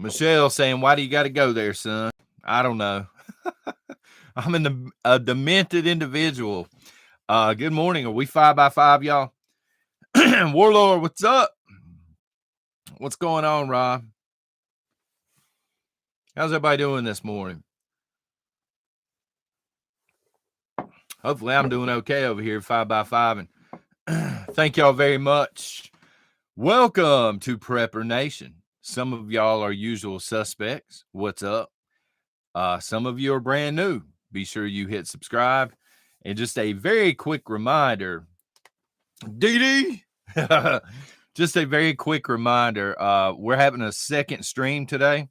Michelle saying, why do you got to go there, son? I don't know. I'm a demented individual. Good morning. Are we 5x5, y'all? Warlord, what's up? What's going on, Rob? How's everybody doing this morning? Hopefully I'm doing okay over here, 5x5. And thank y'all very much. Welcome to Prepper Nation. Some of y'all are usual suspects. What's up? Some of you are brand new. Be sure you hit subscribe. And just a very quick reminder, DD, just a very quick reminder, we're having a second stream today,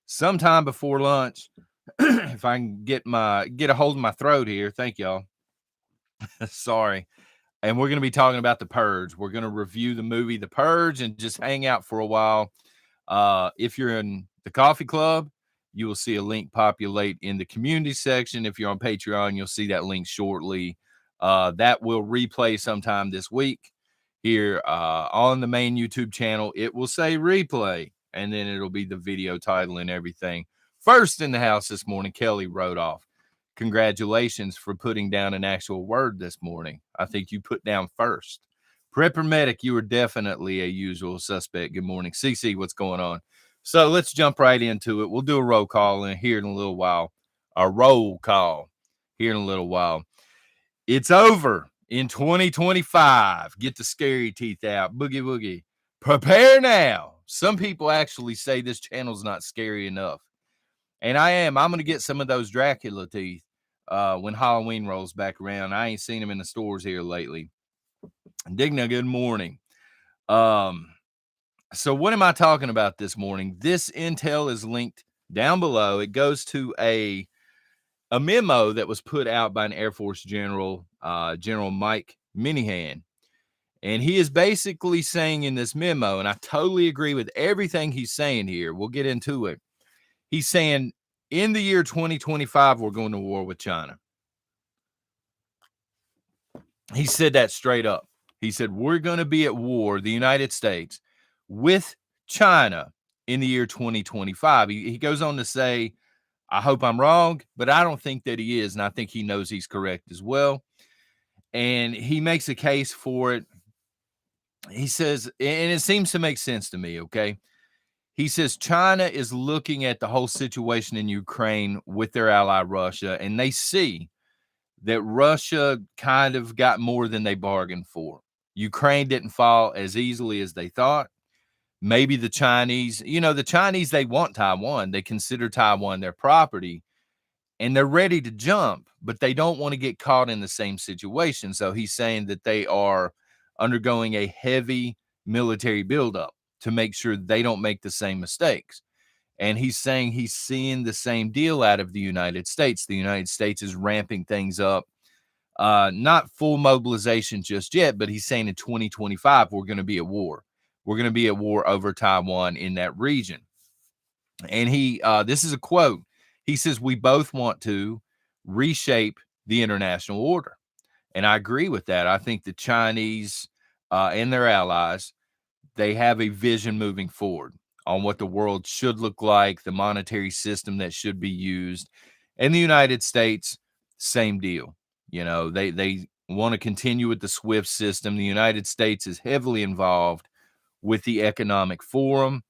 sometime before lunch. If I can get a hold of my throat here, thank y'all. Sorry. And we're going to be talking about The Purge. We're going to review the movie The Purge and just hang out for a while. If you're in the coffee club, you will see a link populate in the community section. If you're on Patreon, you'll see that link shortly. That will replay sometime this week here on the main YouTube channel. It will say replay, and then it'll be the video title and everything. First in the house this morning, Kelly wrote off. Congratulations for putting down an actual word this morning. I think you put down first. Prepper Medic, you are definitely a usual suspect. Good morning. CC, what's going on? So let's jump right into it. We'll do a roll call here in a little while. A roll call here in a little while. It's over in 2025. Get the scary teeth out. Boogie woogie. Prepare now. Some people actually say this channel's not scary enough. And I am. I'm going to get some of those Dracula teeth when Halloween rolls back around. I ain't seen them in the stores here lately. Digna, good morning. So what am I talking about this morning? This intel is linked down below. It goes to a memo that was put out by an Air Force General, General Mike Minihan. And he is basically saying in this memo, and I totally agree with everything he's saying here. We'll get into it. He's saying in the year 2025, we're going to war with China. He said that straight up. He said, we're going to be at war, the United States, with China in the year 2025. He goes on to say, I hope I'm wrong, but I don't think that he is. And I think he knows he's correct as well. And he makes a case for it. He says, and it seems to make sense to me, okay? He says China is looking at the whole situation in Ukraine with their ally Russia, and they see that Russia kind of got more than they bargained for. Ukraine didn't fall as easily as they thought. Maybe the Chinese, they want Taiwan. They consider Taiwan their property, and they're ready to jump, but they don't want to get caught in the same situation. So he's saying that they are undergoing a heavy military buildup to make sure they don't make the same mistakes. And he's saying he's seeing the same deal out of the United States. The United States is ramping things up. Not full mobilization just yet, but he's saying in 2025, we're going to be at war. We're going to be at war over Taiwan in that region. And this is a quote. He says, we both want to reshape the international order. And I agree with that. I think the Chinese and their allies, they have a vision moving forward on what the world should look like, the monetary system that should be used. And the United States, same deal. They want to continue with the SWIFT system. The United States is heavily involved with the Economic Forum,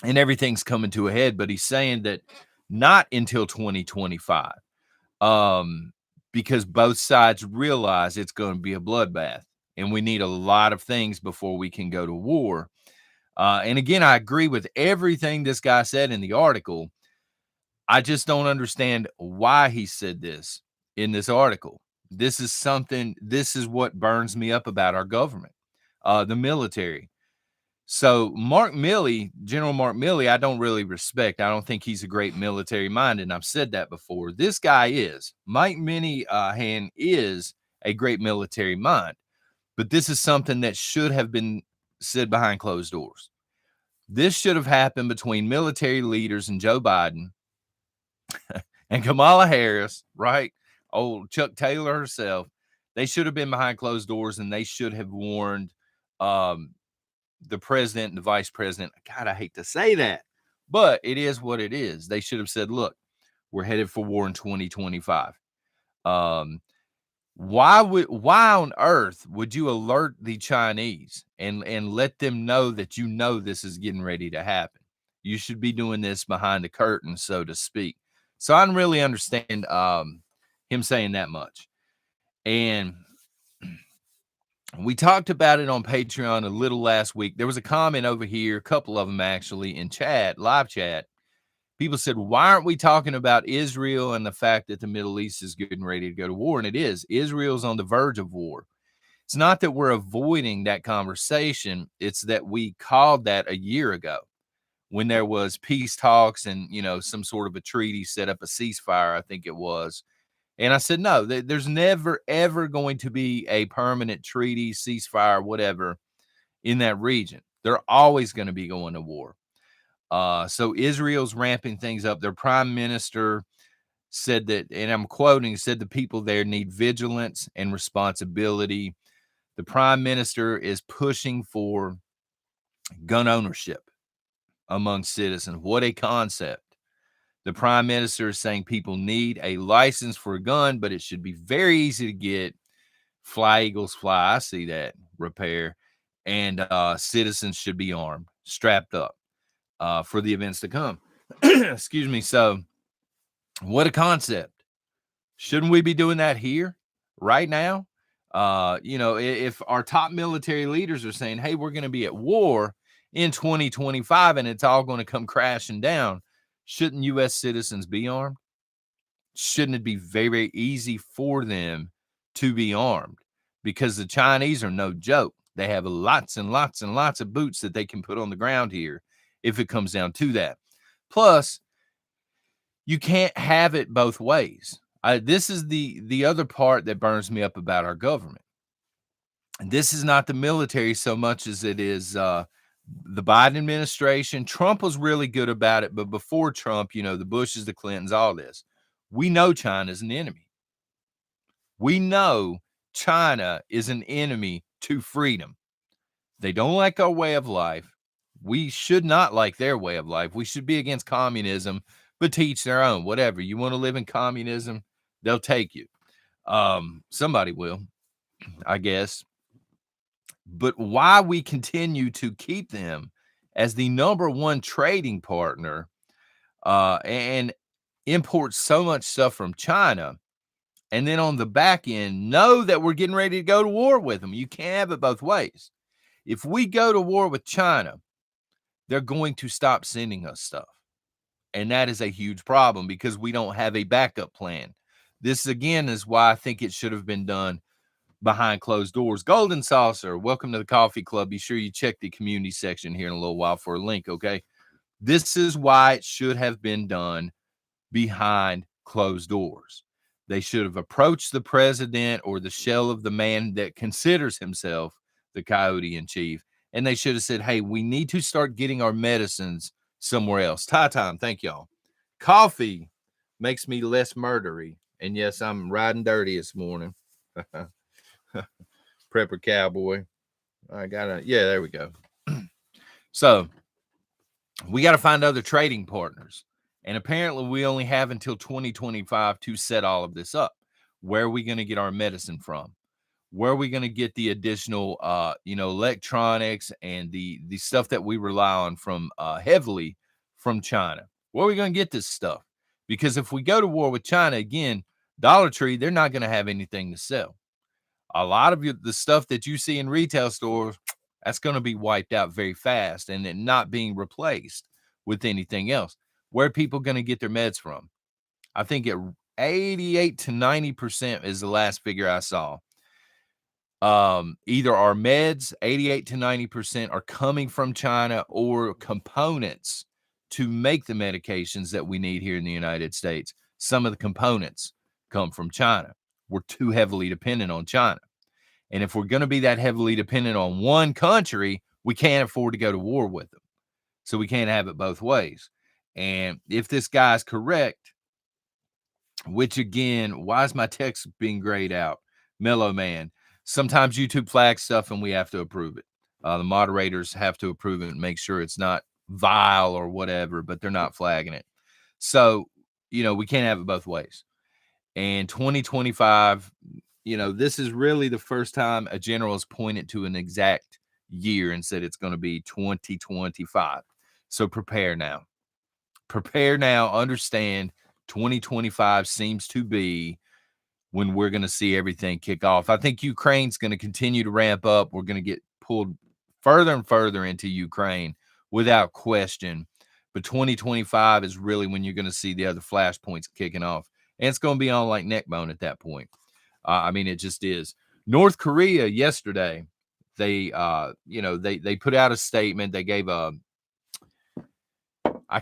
and everything's coming to a head. But he's saying that not until 2025, because both sides realize it's going to be a bloodbath, and we need a lot of things before we can go to war. And again, I agree with everything this guy said in the article. I just don't understand why he said this in this article. This is what burns me up about our government, the military. So Mark Milley, General Mark Milley, I don't really respect. I don't think he's a great military mind, and I've said that before. This guy is. Mike Minihan is a great military mind, but this is something that should have been said behind closed doors. This should have happened between military leaders and Joe Biden and Kamala Harris, right? Old Chuck Taylor herself. They should have been behind closed doors, and they should have warned the president and the vice president. God, I hate to say that, But it is what it is. They should have said, look, we're headed for war in 2025. Um, why on earth would you alert the Chinese and let them know that you know this is getting ready to happen? You should be doing this behind the curtain, so to speak. So I don't really understand him saying that much. And we talked about it on Patreon a little last week. There was a comment over here, a couple of them actually, in chat, live chat. People said, why aren't we talking about Israel and the fact that the Middle East is getting ready to go to war? And it is. Israel's on the verge of war. It's not that we're avoiding that conversation. It's that we called that a year ago when there was peace talks and, some sort of a treaty, set up a ceasefire, I think it was. And I said, no, there's never, ever going to be a permanent treaty, ceasefire, whatever, in that region. They're always going to be going to war. So Israel's ramping things up. Their prime minister said that, and I'm quoting, said the people there need vigilance and responsibility. The prime minister is pushing for gun ownership among citizens. What a concept. The prime minister is saying people need a license for a gun, but it should be very easy to get. Fly, Eagles, fly. I see that. Repair. And citizens should be armed, strapped up for the events to come. Excuse me. So, what a concept. Shouldn't we be doing that here right now? If our top military leaders are saying, hey, we're going to be at war in 2025 and it's all going to come crashing down, shouldn't U.S. citizens be armed? Shouldn't it be very, very easy for them to be armed? Because the Chinese are no joke. They have lots and lots and lots of boots that they can put on the ground here if it comes down to that. Plus, you can't have it both ways. This is the other part that burns me up about our government. And this is not the military so much as it is the Biden administration. Trump was really good about it, but before Trump, the Bushes, the Clintons, all this, we know China is an enemy. We know China is an enemy to freedom. They don't like our way of life. We should not like their way of life. We should be against communism, but teach their own. Whatever. You want to live in communism, they'll take you. Somebody will, I guess. But why we continue to keep them as the number one trading partner and import so much stuff from China, and then on the back end, know that we're getting ready to go to war with them. You can't have it both ways. If we go to war with China, they're going to stop sending us stuff. And that is a huge problem because we don't have a backup plan. This, again, is why I think it should have been done behind closed doors. Golden Saucer, welcome to the coffee club. Be sure you check the community section here in a little while for a link, okay? This is why it should have been done behind closed doors. They should have approached the president or the shell of the man that considers himself the coyote in chief. And they should have said, hey, we need to start getting our medicines somewhere else. Time, thank y'all. Coffee makes me less murdery. And yes, I'm riding dirty this morning. Prepper cowboy. There we go. So we got to find other trading partners. And apparently we only have until 2025 to set all of this up. Where are we going to get our medicine from? Where are we going to get the additional, electronics and the stuff that we rely on from heavily from China? Where are we going to get this stuff? Because if we go to war with China, again, Dollar Tree, they're not going to have anything to sell. A lot of the stuff that you see in retail stores, that's going to be wiped out very fast and then not being replaced with anything else. Where are people going to get their meds from? I think 88 to 90% is the last figure I saw. Either our meds, 88 to 90%, are coming from China, or components to make the medications that we need here in the United States. Some of the components come from China. We're too heavily dependent on China. And if we're going to be that heavily dependent on one country, we can't afford to go to war with them. So we can't have it both ways. And if this guy's correct, which again, why is my text being grayed out? Mellow Man. Sometimes YouTube flags stuff and we have to approve it. The moderators have to approve it and make sure it's not vile or whatever, but they're not flagging it. So, we can't have it both ways. And 2025, this is really the first time a general has pointed to an exact year and said it's going to be 2025. So prepare now. Prepare now. Understand 2025 seems to be when we're going to see everything kick off. I think Ukraine's going to continue to ramp up. We're going to get pulled further and further into Ukraine without question. But 2025 is really when you're going to see the other flashpoints kicking off. And it's going to be on like neck bone at that point. I mean, it just is. North Korea yesterday, they put out a statement. They gave I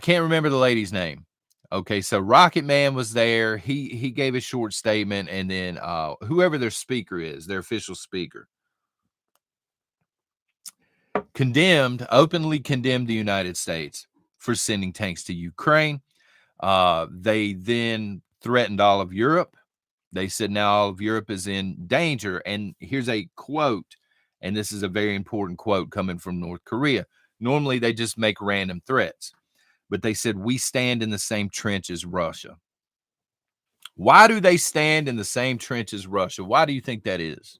can't remember the lady's name. Okay, so Rocket Man was there. He gave a short statement, and then whoever their speaker is, their official speaker, openly condemned the United States for sending tanks to Ukraine. They then threatened all of Europe. They said now all of Europe is in danger. And here's a quote, and this is a very important quote coming from North Korea. Normally, they just make random threats, but they said, we stand in the same trench as Russia. Why do they stand in the same trench as Russia? Why do you think that is?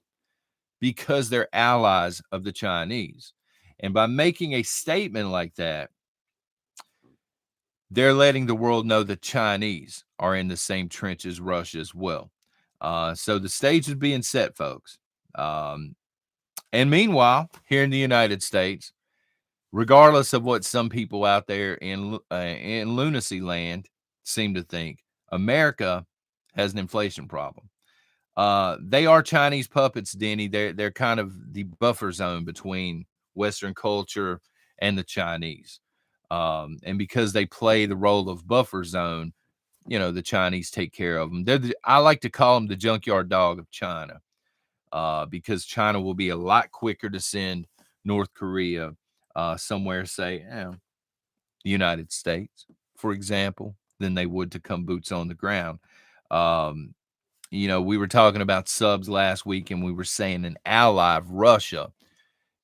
Because they're allies of the Chinese. And by making a statement like that, they're letting the world know the Chinese are in the same trench as Russia as well. So the stage is being set, folks. And meanwhile, here in the United States, regardless of what some people out there in lunacy land seem to think, America has an inflation problem. They are Chinese puppets, Denny. They're kind of the buffer zone between Western culture and the Chinese. And because they play the role of buffer zone, the Chinese take care of them. I like to call them the junkyard dog of China, because China will be a lot quicker to send North Korea somewhere, say, the United States, for example, than they would to come boots on the ground. Um, we were talking about subs last week, and we were saying an ally of Russia.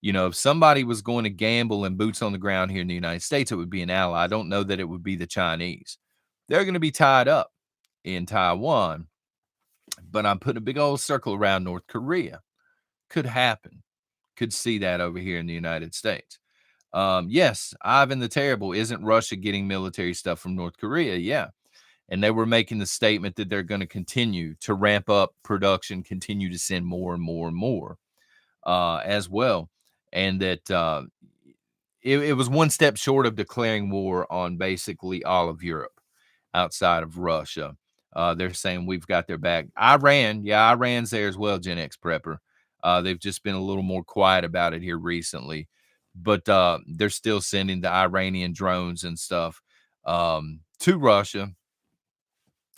If somebody was going to gamble and boots on the ground here in the United States, it would be an ally. I don't know that it would be the Chinese. They're going to be tied up in Taiwan, but I'm putting a big old circle around North Korea. Could happen. Could see that over here in the United States. Yes, Ivan the Terrible, isn't Russia getting military stuff from North Korea? Yeah. And they were making the statement that they're going to continue to ramp up production, continue to send more and more and more as well. And that it was one step short of declaring war on basically all of Europe outside of Russia. They're saying we've got their back. Iran's there as well, Gen X Prepper. They've just been a little more quiet about it here recently, but they're still sending the Iranian drones and stuff to Russia.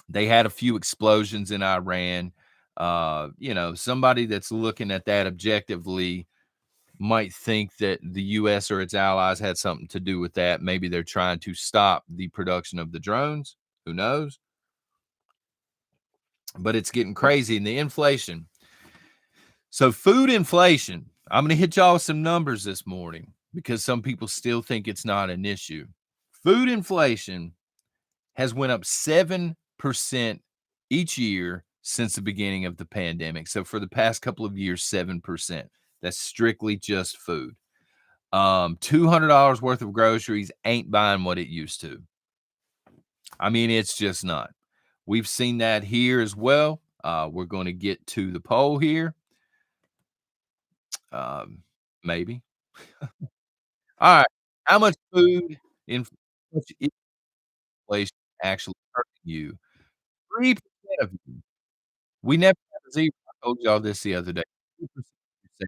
They had a few explosions in Iran. Somebody that's looking at that objectively might think that the US or its allies had something to do with that. Maybe they're trying to stop the production of the drones. Who knows? But it's getting crazy. And the inflation. So, food inflation. I'm going to hit y'all with some numbers this morning because some people still think it's not an issue. Food inflation has went up 7% each year since the beginning of the pandemic. So for the past couple of years, 7%. That's strictly just food. $200 worth of groceries ain't buying what it used to. I mean, it's just not. We've seen that here as well. We're going to get to the poll here. Maybe. All right. How much food inflation actually hurting you? 3% of you. We never had a 0. I told y'all this the other day. 3% say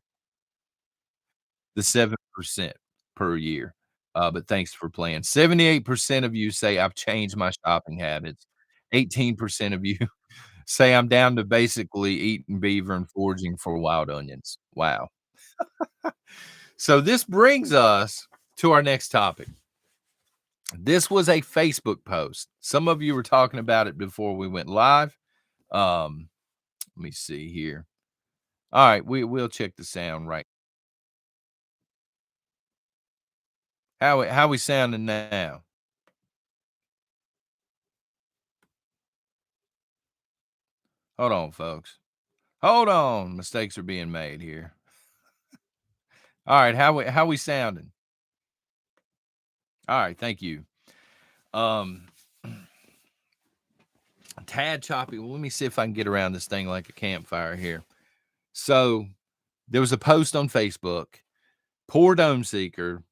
the 7% per year, but thanks for playing. 78% of you say, "I've changed my shopping habits." 18% of you say, "I'm down to basically eating beaver and foraging for wild onions." Wow. So this brings us to our next topic. This was a Facebook post. Some of you were talking about it before we went live. Let me see here. All right, we'll check the sound right. How we sounding now? Hold on, folks. Hold on. Mistakes are being made here. All right, how we sounding? All right, thank you. Um tad choppy. Well, let me see if I can get around this thing like a campfire here. So there was a post on Facebook. Poor Dome Seeker.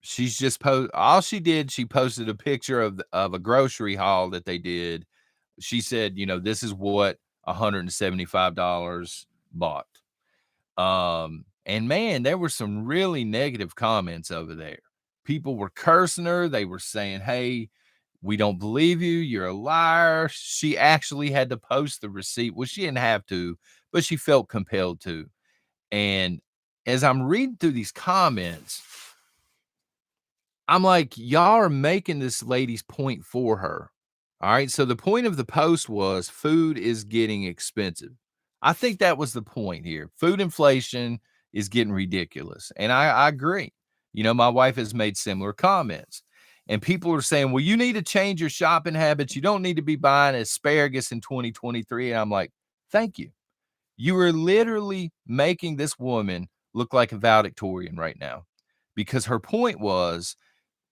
She's just all she did, she posted a picture of a grocery haul that they did. She said, you know, this is what $175 bought. And man, there were some really negative comments over there. People were cursing her. They were saying, "Hey, we don't believe you. You're a liar." She actually had to post the receipt. Well, she didn't have to, but she felt compelled to. And as I'm reading through these comments, I'm like, y'all are making this lady's point for her. All right. So the point of the post was food is getting expensive. I think that was the point here. Food inflation is getting ridiculous. And I agree. You know, my wife has made similar comments. And people are saying, well, you need to change your shopping habits. You don't need to be buying asparagus in 2023. And I'm like, thank you. You are literally making this woman look like a valedictorian right now because her point was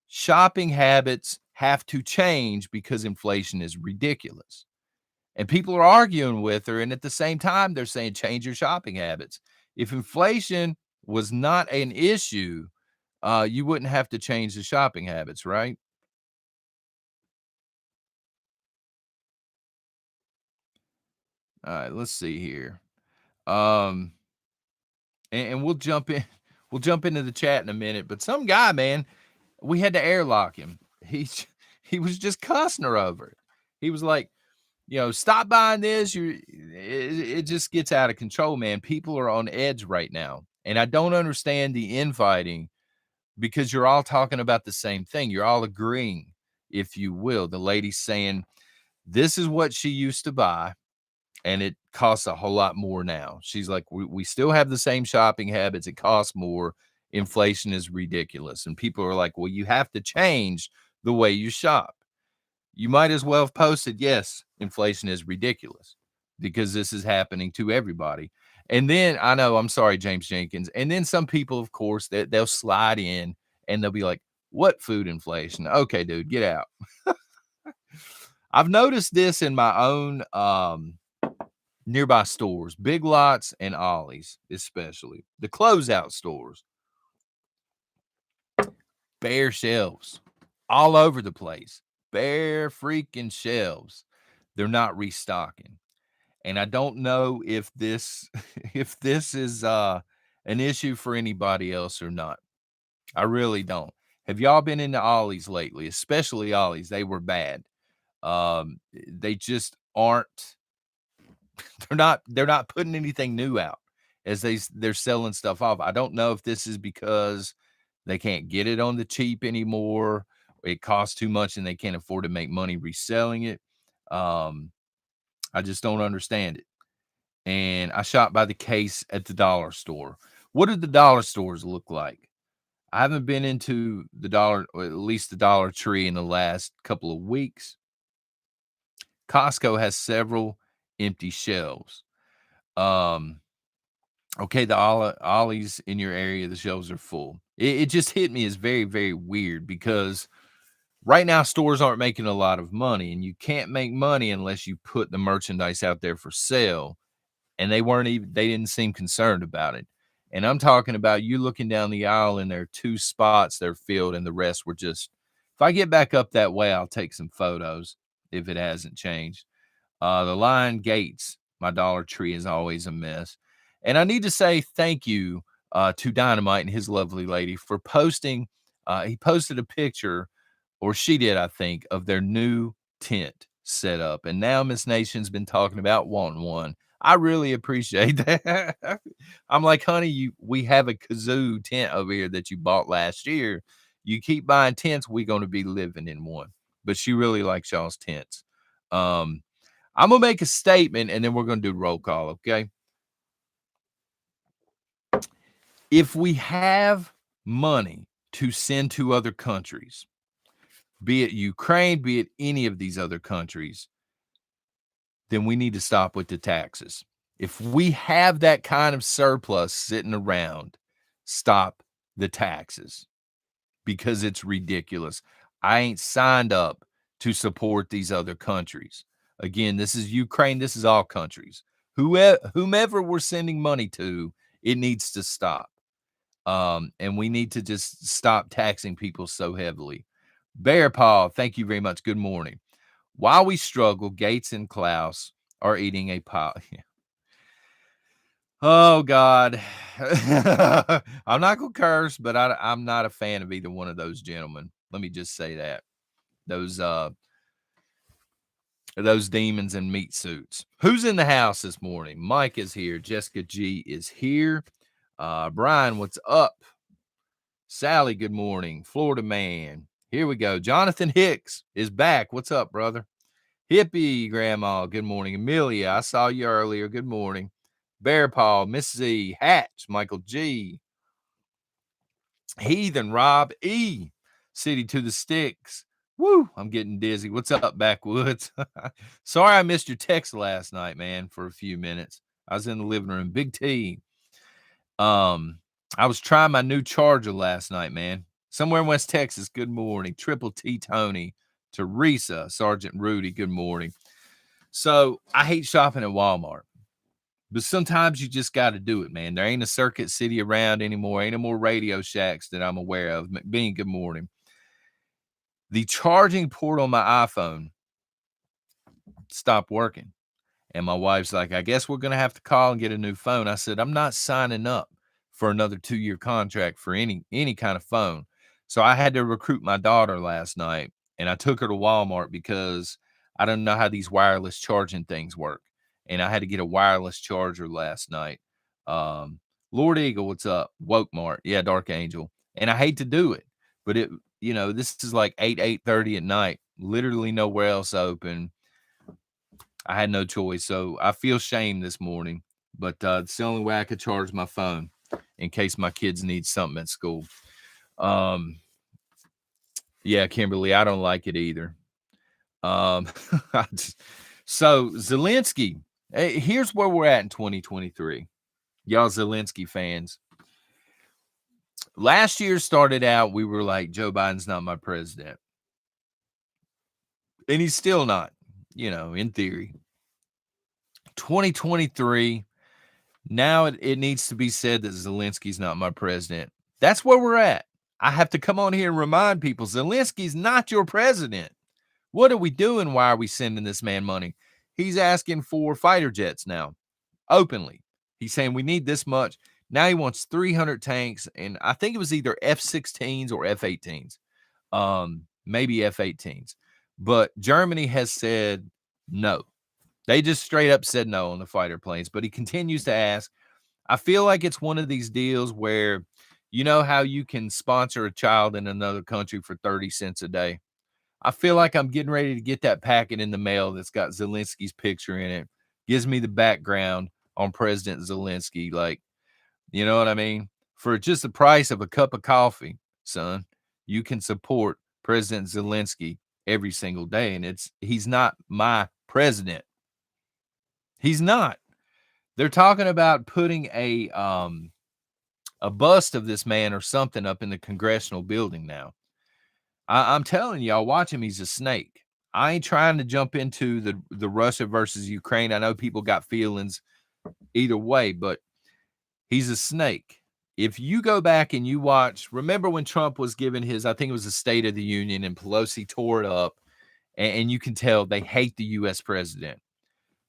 shopping habits have to change because inflation is ridiculous. And people are arguing with her. And at the same time, they're saying change your shopping habits. If inflation was not an issue, you wouldn't have to change the shopping habits, right? All right, let's see here. Um, and we'll jump in. We'll jump into the chat in a minute. But some guy, man, we had to airlock him. He was just cussing her over it. He was like, you know, stop buying this. It just gets out of control, man. People are on edge right now. And I don't understand the infighting because you're all talking about the same thing. You're all agreeing, if you will. The lady's saying, this is what she used to buy, and it costs a whole lot more now. She's like, we still have the same shopping habits. It costs more. Inflation is ridiculous. And people are like, well, you have to change the way you shop. You might as well have posted, yes, inflation is ridiculous because this is happening to everybody. And then I know, I'm sorry, James Jenkins. And then some people, of course, they'll slide in and they'll be like, what food inflation? Okay, dude, get out. I've noticed this in my own nearby stores, Big Lots and Ollie's, especially the closeout stores, bare shelves all over the place, bare freaking shelves. They're not restocking. And I don't know if this if this is an issue for anybody else or not. I really don't. Have y'all been into Ollie's lately? Especially Ollie's. They were bad. They just aren't they're not putting anything new out as they're selling stuff off. I don't know if this is because they can't get it on the cheap anymore. It costs too much and they can't afford to make money reselling it. Um, I just don't understand it. And I shop by the case at the dollar store. What do the dollar stores look like? I haven't been into the dollar, or at least the Dollar Tree in the last couple of weeks. Costco has several empty shelves. Um, okay, the Ollie's in your area, the shelves are full. It just hit me as very, very weird because right now stores aren't making a lot of money, and you can't make money unless you put the merchandise out there for sale. And they didn't seem concerned about it. And I'm talking about you looking down the aisle and there are 2 spots they're filled and the rest were just if I get back up that way, I'll take some photos if it hasn't changed. The line gates, my Dollar Tree is always a mess. And I need to say thank you to Dynamite and his lovely lady for posting. He posted a picture, or she did, I think, of their new tent setup. And now Miss Nation's been talking about wanting one. I really appreciate that. I'm like, honey, we have a kazoo tent over here that you bought last year. You keep buying tents, we're going to be living in one. But she really likes y'all's tents. Um, I'm gonna make a statement and then we're gonna do roll call, okay? If we have money to send to other countries, be it Ukraine, be it any of these other countries, then we need to stop with the taxes. If we have that kind of surplus sitting around, stop the taxes because it's ridiculous. I ain't signed up to support these other countries. Again, this is Ukraine. This is all countries. Whomever we're sending money to, it needs to stop. And we need to just stop taxing people so heavily. Bear Paw, thank you very much. Good morning. While we struggle, Gates and Klaus are eating a pie. Oh God. I'm not gonna curse, but I'm not a fan of either one of those gentlemen. Let me just say that. Those demons in meat suits. Who's in the house this morning? Mike is here. Jessica G is here. Brian, what's up? Sally, good morning. Florida man. Here we go. Jonathan Hicks is back. What's up, brother? Hippie Grandma, good morning. Amelia, I saw you earlier. Good morning. Bear Paw, Miss Z, Hatch, Michael G, Heathen, Rob E, City to the Sticks. Woo, I'm getting dizzy. What's up, Backwoods? Sorry I missed your text last night, man, for a few minutes. I was in the living room. Big T. I was trying my new charger last night, man. Somewhere in West Texas. Good morning. Triple T Tony, Teresa, Sergeant Rudy. Good morning. So I hate shopping at Walmart, but sometimes you just got to do it, man. There ain't a Circuit City around anymore. Ain't no more Radio Shacks that I'm aware of. McBean, good morning. The charging port on my iPhone stopped working. And my wife's like, I guess we're going to have to call and get a new phone. I said, I'm not signing up for another 2-year contract for any kind of phone. So I had to recruit my daughter last night, and I took her to Walmart because I don't know how these wireless charging things work. And I had to get a wireless charger last night. Lord Eagle, what's up? Woke Mart. Yeah, Dark Angel. And I hate to do it, but this is like 8:30 at night, literally nowhere else open. I had no choice. So I feel shame this morning, but it's the only way I could charge my phone in case my kids need something at school. Yeah, Kimberly, I don't like it either. So Zelensky, hey, here's where we're at in 2023. Y'all Zelensky fans. Last year started out, we were like, Joe Biden's not my president. And he's still not, in theory. 2023, now it needs to be said that Zelensky's not my president. That's where we're at. I have to come on here and remind people, Zelensky's not your president. What are we doing? Why are we sending this man money? He's asking for fighter jets now, openly. He's saying we need this much. Now he wants 300 tanks, and I think it was either F-16s or F-18s, maybe F-18s. But Germany has said no. They just straight up said no on the fighter planes, but he continues to ask. I feel like it's one of these deals where, you know how you can sponsor a child in another country for 30 cents a day? I feel like I'm getting ready to get that packet in the mail that's got Zelensky's picture in it. Gives me the background on President Zelensky. Like, you know what I mean? For just the price of a cup of coffee, son, you can support President Zelensky every single day. And he's not my president. He's not. They're talking about putting a bust of this man or something up in the congressional building now. I'm telling y'all, watch him. He's a snake. I ain't trying to jump into the Russia versus Ukraine. I know people got feelings either way, but he's a snake. If you go back and you watch, remember when Trump was giving his, I think it was a State of the Union, and Pelosi tore it up, and you can tell they hate the U.S. president.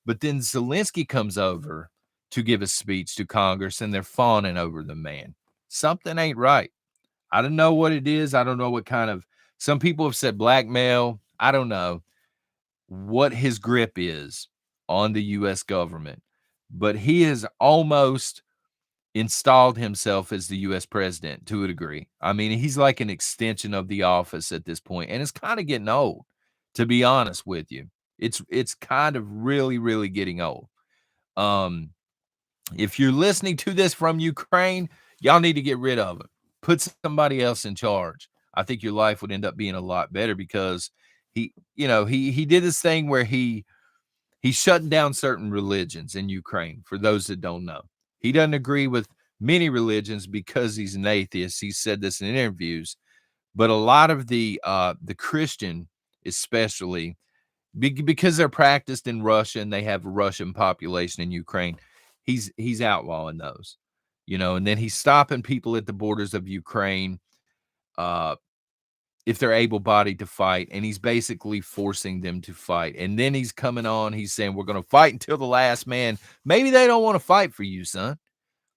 But then Zelensky comes over to give a speech to Congress, and they're fawning over the man. Something ain't right. I don't know what it is. I don't know what kind of, some people have said blackmail. I don't know what his grip is on the U.S. government, but he has almost installed himself as the U.S. president to a degree. I mean, he's like an extension of the office at this point, and it's kind of getting old, to be honest with you. It's kind of really, really getting old. If you're listening to this from Ukraine, y'all need to get rid of him put somebody else in charge. I think your life would end up being a lot better because he did this thing where he's shutting down certain religions in Ukraine, for those that don't know. He doesn't agree with many religions because he's an atheist. He said this in interviews, but a lot of the Christian, especially because they're practiced in Russia and they have a Russian population in Ukraine, he's outlawing those, and then he's stopping people at the borders of Ukraine uh, if they're able-bodied to fight, and he's basically forcing them to fight. And then he's coming on, he's saying, we're going to fight until the last man. Maybe they don't want to fight for you, son.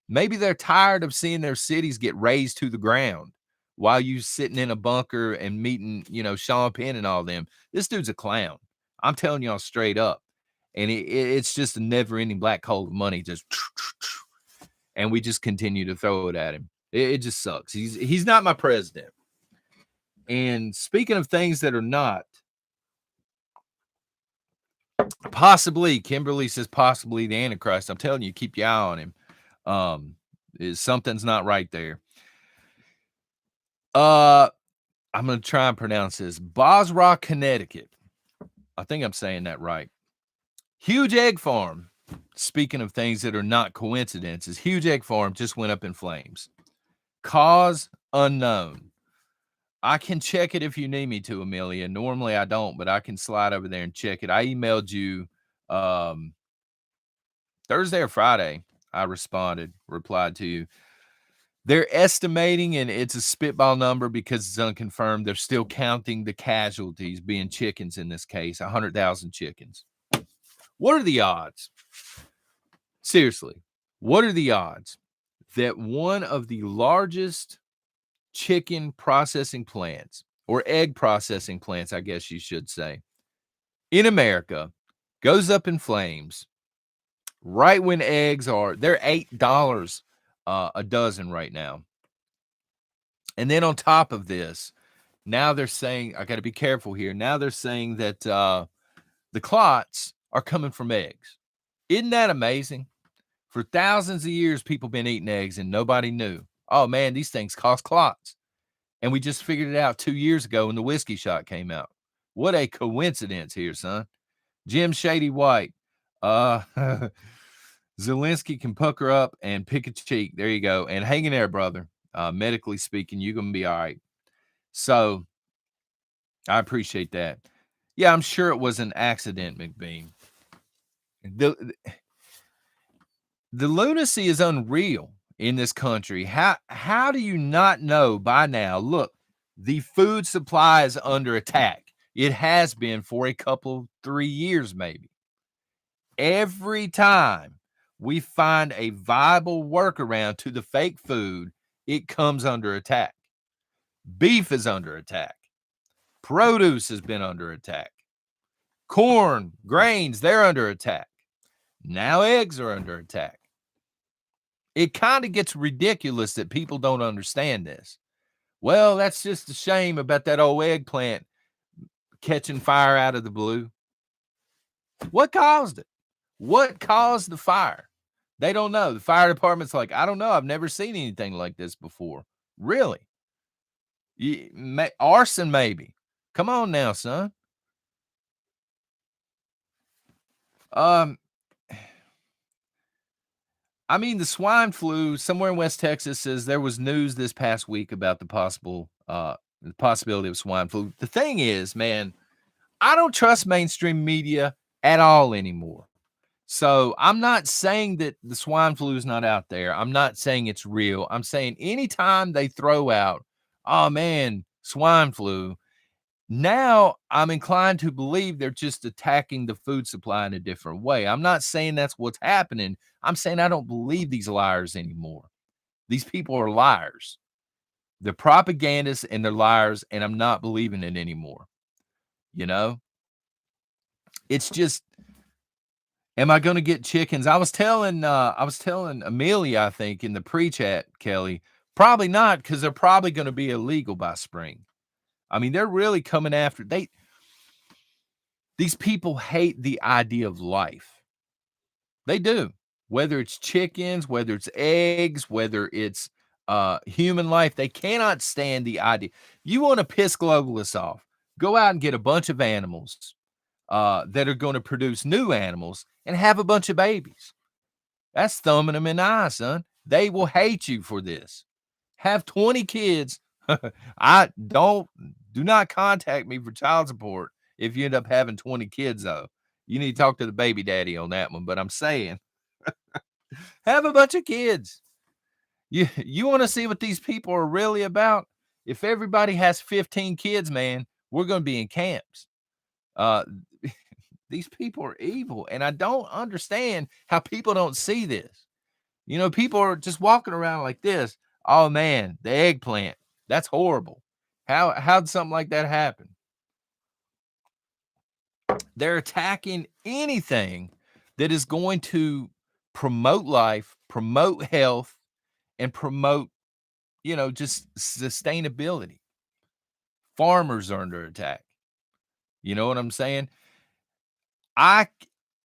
Maybe they're tired of seeing their cities get razed to the ground while you sitting in a bunker and meeting, Sean Penn and all them. This dude's a clown. I'm telling y'all straight up. And it's just a never-ending black hole of money, just and we just continue to throw it at him. It just sucks. He's not my president. And speaking of things that are not, possibly, Kimberly says possibly the Antichrist. I'm telling you, keep your eye on him. Something's not right there. I'm going to try and pronounce this. Bosra, Connecticut. I think I'm saying that right. Huge egg farm. Speaking of things that are not coincidences, huge egg farm just went up in flames. Cause unknown. I can check it if you need me to, Amelia. Normally I don't, but I can slide over there and check it. I emailed you Thursday or Friday. I replied to you. They're estimating, and it's a spitball number because it's unconfirmed. They're still counting the casualties, being chickens in this case, 100,000 chickens. What are the odds? Seriously, what are the odds that one of the largest chicken processing plants, or egg processing plants, I guess you should say, in America goes up in flames right when eggs they're $8 a dozen right now. And then on top of this, now they're saying, I got to be careful here. Now they're saying that the clots are coming from eggs. Isn't that amazing? For thousands of years, people been eating eggs and nobody knew. Oh man, these things cause clots. And we just figured it out 2 years ago when the whiskey shot came out. What a coincidence here, son. Jim Shady White. Zelensky can pucker up and pick a cheek. There you go. And hang in there, brother. Medically speaking, you're going to be all right. So I appreciate that. Yeah, I'm sure it was an accident, McBean. The lunacy is unreal in this country. How do you not know by now? Look, the food supply is under attack. It has been for a couple, 3 years maybe. Every time we find a viable workaround to the fake food, it comes under attack. Beef is under attack. Produce has been under attack. Corn, grains, they're under attack. Now eggs are under attack. It kind of gets ridiculous that people don't understand this. Well, that's just a shame about that old eggplant catching fire out of the blue. What caused it? What caused the fire? They don't know. The fire department's like, I don't know. I've never seen anything like this before. Really? Arson, maybe. Come on now, son. I mean, the swine flu somewhere in West Texas says there was news this past week about the possibility of swine flu. The thing is, man, I don't trust mainstream media at all anymore. So I'm not saying that the swine flu is not out there. I'm not saying it's real. I'm saying anytime they throw out, oh man, swine flu, now I'm inclined to believe they're just attacking the food supply in a different way. I'm not saying that's what's happening. I'm saying I don't believe these liars anymore. These people are liars. They're propagandists and they're liars, and I'm not believing it anymore. It's just, am I going to get chickens? I was telling Amelia, I think, in the pre-chat, Kelly, probably not, because they're probably going to be illegal by spring. I mean, they're really coming after these people hate the idea of life. They do. Whether it's chickens, whether it's eggs, whether it's human life. They cannot stand the idea. You want to piss globalists off, go out and get a bunch of animals that are going to produce new animals and have a bunch of babies. That's thumbing them in the eye, son. They will hate you for this. Have 20 kids. Do not contact me for child support if you end up having 20 kids, though. You need to talk to the baby daddy on that one. But I'm saying, have a bunch of kids. You want to see what these people are really about? If everybody has 15 kids, man, we're going to be in camps. Uh, these people are evil, and I don't understand how people don't see this. You know, people are just walking around like this. Oh man, the eggplant. That's horrible. How'd something like that happen? They're attacking anything that is going to promote life, promote health, and promote, just sustainability. Farmers are under attack. You know what I'm saying? I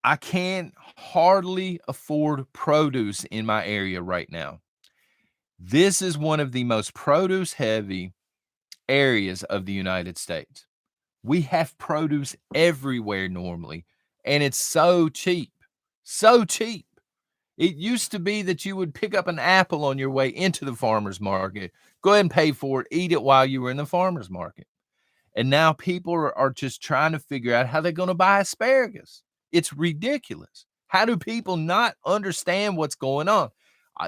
I can hardly afford produce in my area right now. This is one of the most produce heavy areas of the United States. We have produce everywhere normally, and it's so cheap. So cheap. It used to be that you would pick up an apple on your way into the farmer's market, go ahead and pay for it, eat it while you were in the farmer's market. And now people are just trying to figure out how they're going to buy asparagus. It's ridiculous. How do people not understand what's going on?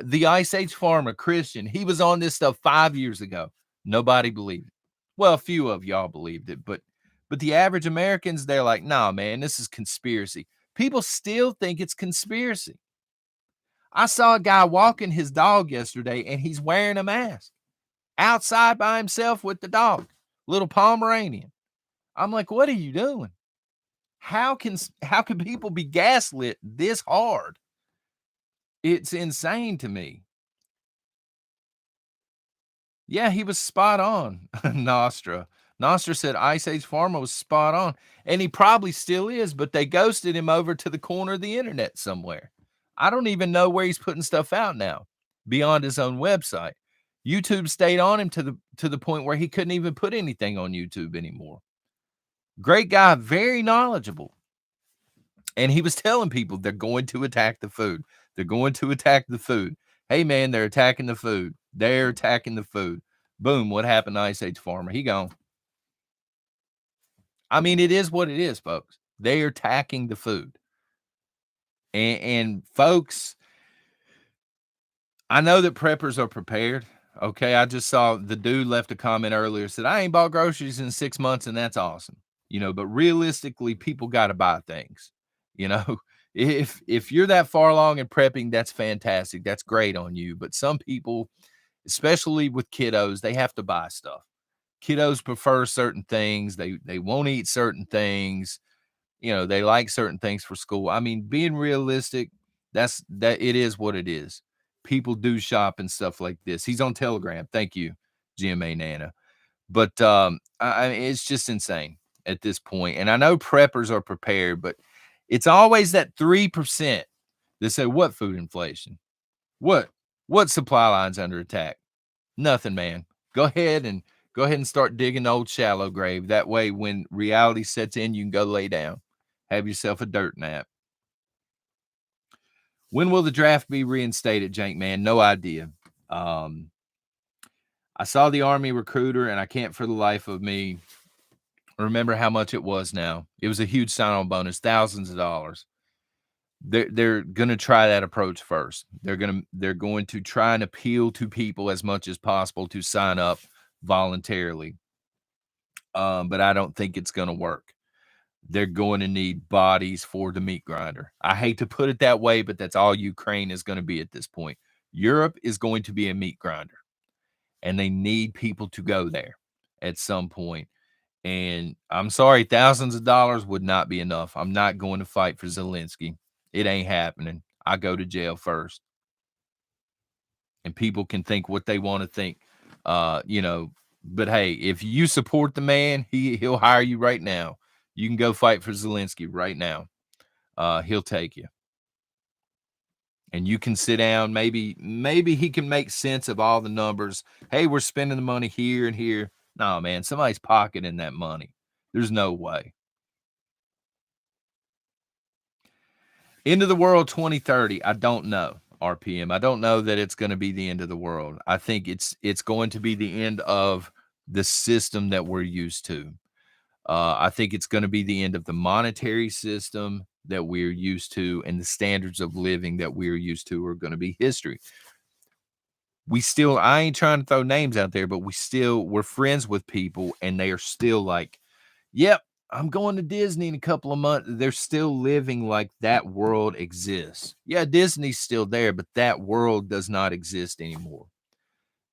The Ice Age farmer, Christian, he was on this stuff 5 years ago. Nobody believed it. Well, a few of y'all believed it, but the average Americans, they're like, nah, man, this is conspiracy. People still think it's conspiracy. I saw a guy walking his dog yesterday, and he's wearing a mask outside by himself with the dog, little Pomeranian. I'm like, what are you doing? How can people be gaslit this hard? It's insane to me. Yeah, he was spot on. Nostra said Ice Age Farmer was spot on, and he probably still is, but they ghosted him over to the corner of the internet somewhere. I don't even know where he's putting stuff out now beyond his own website. YouTube stayed on him to the point where he couldn't even put anything on YouTube anymore. Great guy, very knowledgeable. And he was telling people they're going to attack the food. They're going to attack the food. Hey, man, they're attacking the food. They're attacking the food. Boom, what happened to Ice Age Farmer? He gone. I mean, it is what it is, folks. They are attacking the food. And folks, I know that preppers are prepared. Okay, I just saw the dude left a comment earlier, said, I ain't bought groceries in 6 months, and that's awesome. But realistically, people got to buy things. You know, if you're that far along in prepping, that's fantastic. That's great on you. But some people, especially with kiddos, they have to buy stuff. Kiddos prefer certain things. They won't eat certain things. They like certain things for school. I mean, being realistic, that it is what it is. People do shop and stuff like this. He's on Telegram. Thank you, GMA Nana. But it's just insane at this point. And I know preppers are prepared, but it's always that 3% that say, what food inflation? What supply lines under attack? Nothing, man. Go ahead and start digging the old shallow grave. That way, when reality sets in, you can go lay down. Have yourself a dirt nap. When will the draft be reinstated, Jank Man? No idea. I saw the Army recruiter, and I can't for the life of me remember how much it was now. It was a huge sign-on bonus, thousands of dollars. They're going to try that approach first. They're going to try and appeal to people as much as possible to sign up voluntarily. But I don't think it's going to work. They're going to need bodies for the meat grinder. I hate to put it that way, but that's all Ukraine is going to be at this point. Europe is going to be a meat grinder, and they need people to go there at some point. And I'm sorry, thousands of dollars would not be enough. I'm not going to fight for Zelensky. It ain't happening. I go to jail first. And people can think what they want to think. But hey, if you support the man, he'll hire you right now. You can go fight for Zelensky right now. He'll take you. and you can sit down. Maybe he can make sense of all the numbers. Hey, we're spending the money here and here. No, man, somebody's pocketing that money. There's no way. End of the world 2030. I don't know. RPM. I don't know that it's going to be the end of the world. I think it's going to be the end of the system that we're used to. I think it's going to be the end of the monetary system that we're used to, and the standards of living that we're used to are going to be history. I ain't trying to throw names out there, but we're friends with people, and they are still like, yep, I'm going to Disney in a couple of months. They're still living like that world exists. Yeah, Disney's still there, but that world does not exist anymore.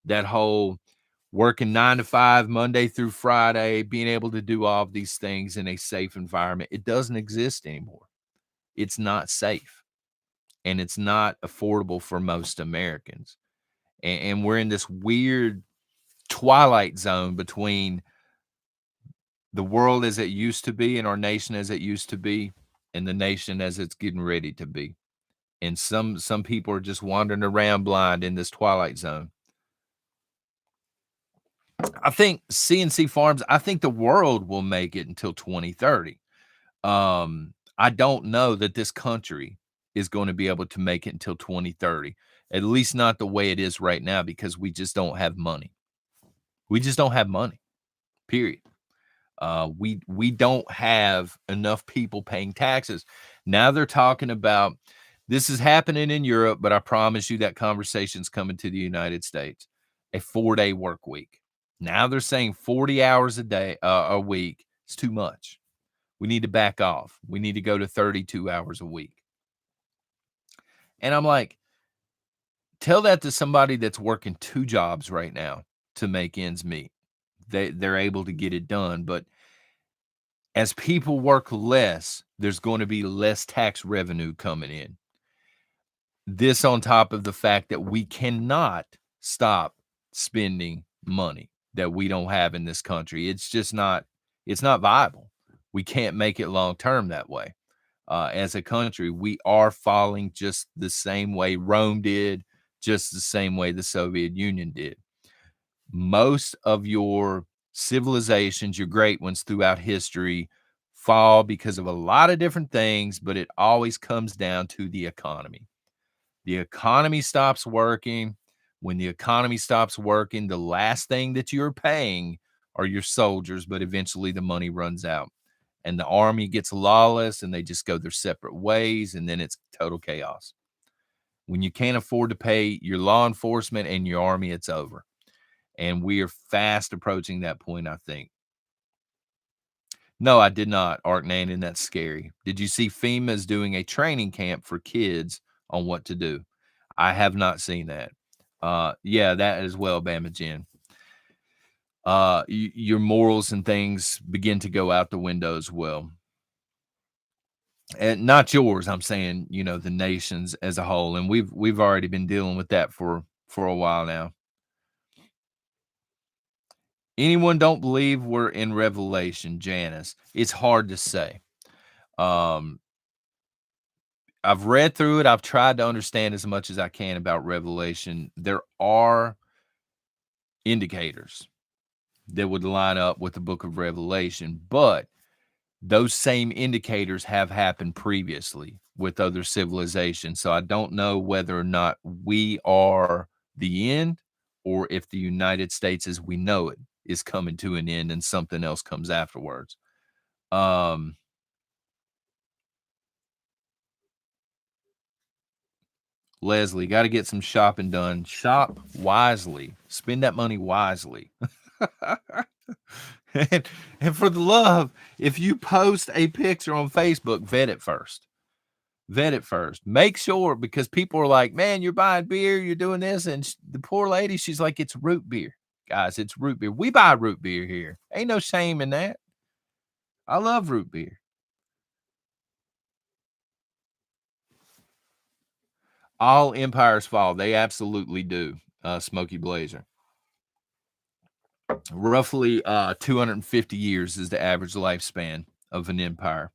That whole working 9 to 5, Monday through Friday, being able to do all of these things in a safe environment, it doesn't exist anymore. It's not safe, and it's not affordable for most Americans. And we're in this weird twilight zone between the world as it used to be and our nation as it used to be and the nation as it's getting ready to be. And some people are just wandering around blind in this twilight zone. I think CNC Farms, I think the world will make it until 2030. I don't know that this country is going to be able to make it until 2030, at least not the way it is right now, because we just don't have money. We just don't have money, period. We don't have enough people paying taxes. Now they're talking about this is happening in Europe, but I promise you that conversation's coming to the United States. A 4-day work week. Now they're saying 40 hours a week is too much. We need to back off. We need to go to 32 hours a week. And I'm like, tell that to somebody that's working 2 jobs right now to make ends meet. They're able to get it done, but as people work less, there's going to be less tax revenue coming in. This on top of the fact that we cannot stop spending money that we don't have in this country. It's not viable. We can't make it long term that way. As a country, we are falling just the same way Rome did, just the same way the Soviet Union did. Most of your civilizations, your great ones throughout history, fall because of a lot of different things, but it always comes down to the economy. The economy stops working. When the economy stops working, the last thing that you're paying are your soldiers, but eventually the money runs out and the army gets lawless and they just go their separate ways, and then it's total chaos. When you can't afford to pay your law enforcement and your army, it's over. And we are fast approaching that point, I think. No, I did not, Arknan, and that's scary. Did you see FEMA's doing a training camp for kids on what to do? I have not seen that. Yeah, that as well, Bama Jen. Your morals and things begin to go out the window as well. And not yours, I'm saying, the nations as a whole. And we've already been dealing with that for a while now. Anyone don't believe we're in Revelation, Janice? It's hard to say. Um, I've read through it. I've tried to understand as much as I can about Revelation. There are indicators that would line up with the book of Revelation, but those same indicators have happened previously with other civilizations. So I don't know whether or not we are the end, or if the United States as we know it is coming to an end and something else comes afterwards. Leslie, got to get some shopping done. Shop wisely. Spend that money wisely. and for the love, if you post a picture on Facebook, vet it first. Vet it first. Make sure, because people are like, man, you're buying beer, you're doing this. And the poor lady, she's like, it's root beer. Guys, it's root beer. We buy root beer here. Ain't no shame in that. I love root beer. All empires fall. They absolutely do. Smoky Blazer. Roughly 250 years is the average lifespan of an empire.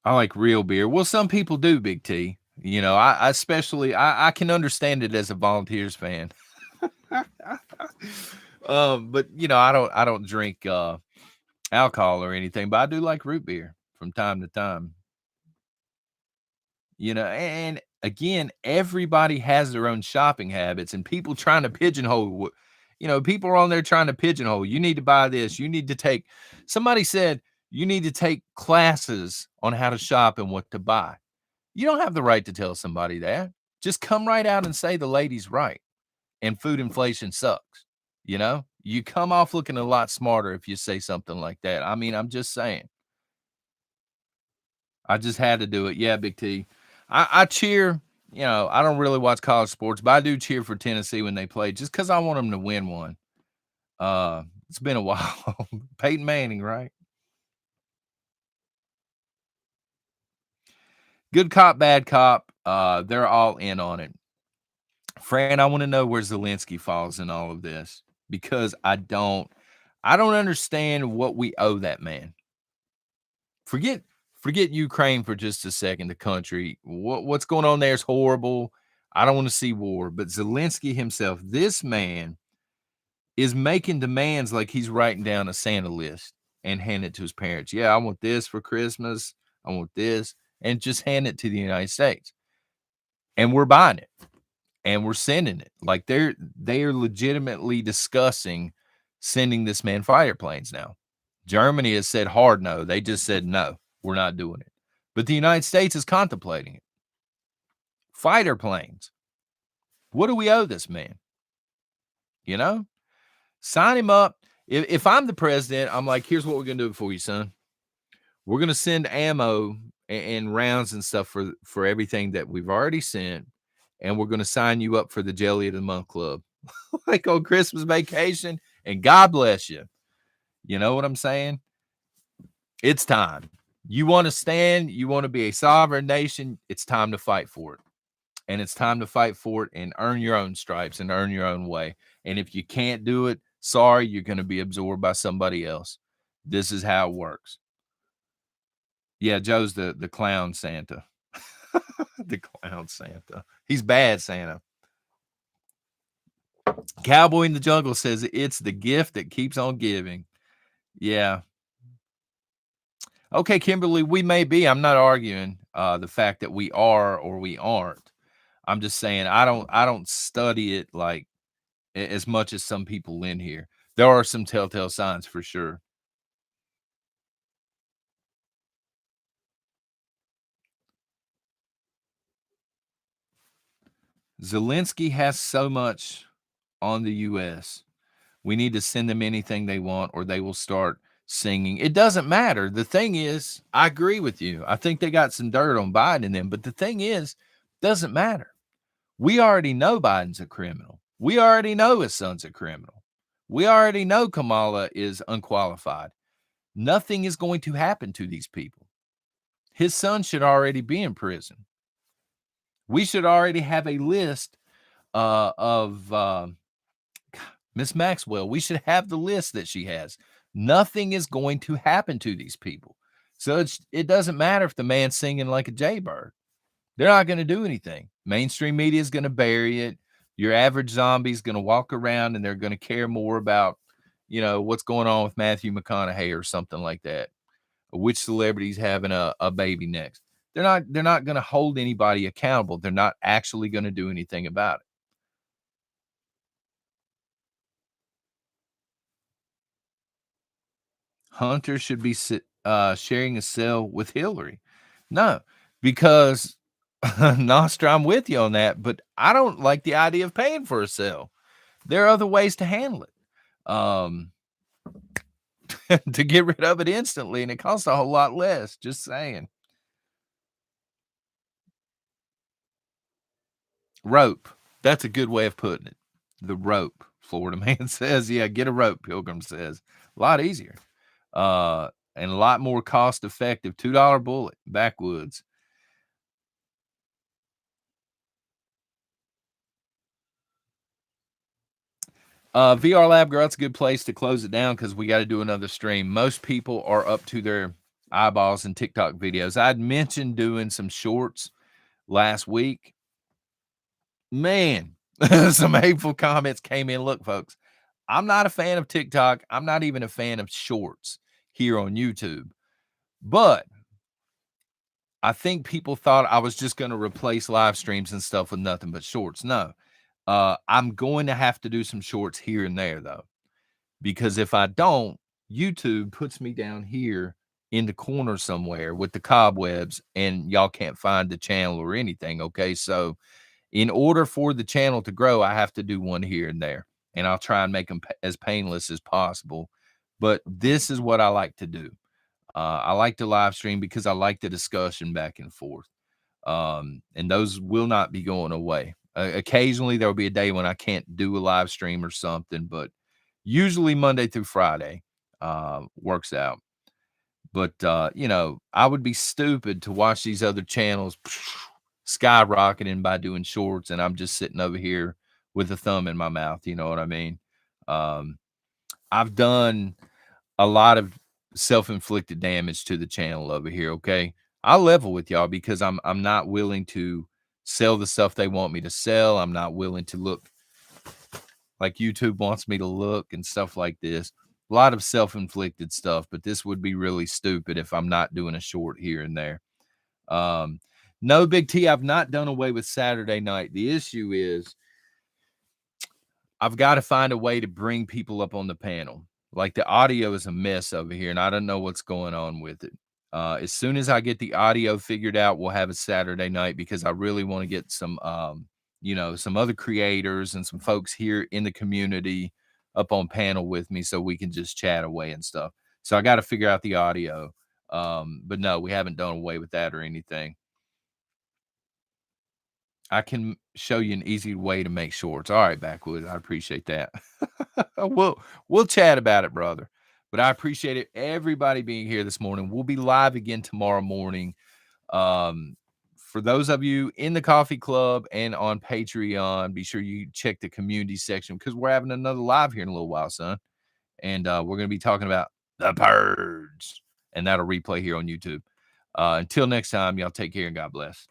I like real beer. Well, some people do, Big T. You know, I especially I can understand it as a Volunteers fan. But you know, I don't drink alcohol or anything, but I do like root beer from time to time. You know, and again, everybody has their own shopping habits, and people trying to pigeonhole. You know, people are on there trying to pigeonhole. You need to buy this. You need to take. Somebody said you need to take classes on how to shop and what to buy. You don't have the right to tell somebody that. Just come right out and say the lady's right and food inflation sucks. You know, you come off looking a lot smarter if you say something like that. I mean, I'm just saying. I just had to do it. Yeah, Big T. I cheer. You know, I don't really watch college sports, but I do cheer for Tennessee when they play, just because I want them to win one. It's been a while. Peyton Manning, right? Good cop, bad cop. They're all in on it. Fran, I want to know where Zelensky falls in all of this because I don't understand what we owe that man. Forget forget Ukraine for just a second, the country. What's going on there is horrible. I don't want to see war, but Zelensky himself, this man is making demands like he's writing down a Santa list and hand it to his parents. Yeah, I want this for Christmas. I want this, and just hand it to the United States. And we're buying it and we're sending it. Like they are legitimately discussing sending this man fighter planes now. Germany has said hard no. They just said no, we're not doing it. But the United States is contemplating it. Fighter planes. What do we owe this man? You know? Sign him up. If I'm the president, I'm like, here's what we're gonna do for you, son. We're gonna send ammo and rounds and stuff for everything that we've already sent, and we're gonna sign you up for the Jelly of the Month Club, like on Christmas vacation. And God bless you. You know what I'm saying? It's time. You want to stand. You want to be a sovereign nation. It's time to fight for it. And it's time to fight for it and earn your own stripes and earn your own way. And if you can't do it, sorry, you're going to be absorbed by somebody else. This is how it works. Yeah, Joe's the clown Santa. The clown Santa. He's bad Santa. Cowboy in the Jungle says it's the gift that keeps on giving. Yeah. Okay, Kimberly, we may be. I'm not arguing the fact that we are or we aren't. I'm just saying I don't study it like as much as some people in here. There are some telltale signs for sure. Zelensky has so much on the US. We need to send them anything they want or they will start singing. It doesn't matter. The thing is, I agree with you. I think they got some dirt on Biden in them, but the thing is, doesn't matter. We already know Biden's a criminal. We already know his son's a criminal. We already know Kamala is unqualified. Nothing is going to happen to these people. His son should already be in prison. We should already have a list of Miss Maxwell. We should have the list that she has. Nothing is going to happen to these people. So it doesn't matter if the man's singing like a jaybird. They're not going to do anything. Mainstream media is going to bury it. Your average zombie is going to walk around and they're going to care more about, what's going on with Matthew McConaughey or something like that. Which celebrity's having a baby next. They're not going to hold anybody accountable. They're not actually going to do anything about it. Hunter should be sharing a cell with Hillary. No, because Nostra, I'm with you on that, but I don't like the idea of paying for a cell. There are other ways to handle it. To get rid of it instantly, and it costs a whole lot less. Just saying. Rope. That's a good way of putting it. The rope. Florida man says, yeah, get a rope, Pilgrim says. A lot easier. And a lot more cost effective. $2 bullet, backwoods. VR Lab Girl, that's a good place to close it down because we got to do another stream. Most people are up to their eyeballs and TikTok videos. I'd mentioned doing some shorts last week. Man, some hateful comments came in. Look, folks, I'm not a fan of TikTok. I'm not even a fan of shorts here on YouTube. But I think people thought I was just going to replace live streams and stuff with nothing but shorts. No, I'm going to have to do some shorts here and there, though, because if I don't, YouTube puts me down here in the corner somewhere with the cobwebs and y'all can't find the channel or anything. Okay. So, in order for the channel to grow, I have to do one here and there, and I'll try and make them as painless as possible. But this is what I like to do. I like to live stream because I like the discussion back and forth. And those will not be going away. Occasionally, there will be a day when I can't do a live stream or something, but usually Monday through Friday works out. But, I would be stupid to watch these other channels skyrocketing by doing shorts, and I'm just sitting over here with a thumb in my mouth. You know what I mean? Um, I've done a lot of self-inflicted damage to the channel over here. Okay. I'll level with y'all because I'm not willing to sell the stuff they want me to sell. I'm not willing to look like YouTube wants me to look and stuff like this. A lot of self-inflicted stuff, but this would be really stupid if I'm not doing a short here and there. No, Big T, I've not done away with Saturday night. The issue is I've got to find a way to bring people up on the panel. Like the audio is a mess over here, and I don't know what's going on with it. As soon as I get the audio figured out, we'll have a Saturday night because I really want to get some, some other creators and some folks here in the community up on panel with me so we can just chat away and stuff. So I got to figure out the audio. But no, we haven't done away with that or anything. I can show you an easy way to make shorts. All right, Backwoods, I appreciate that. We'll chat about it, brother. But I appreciate it. Everybody being here this morning. We'll be live again tomorrow morning. For those of you in the coffee club and on Patreon, be sure you check the community section because we're having another live here in a little while, son. And we're going to be talking about the purge, and that'll replay here on YouTube. Until next time, y'all take care and God bless.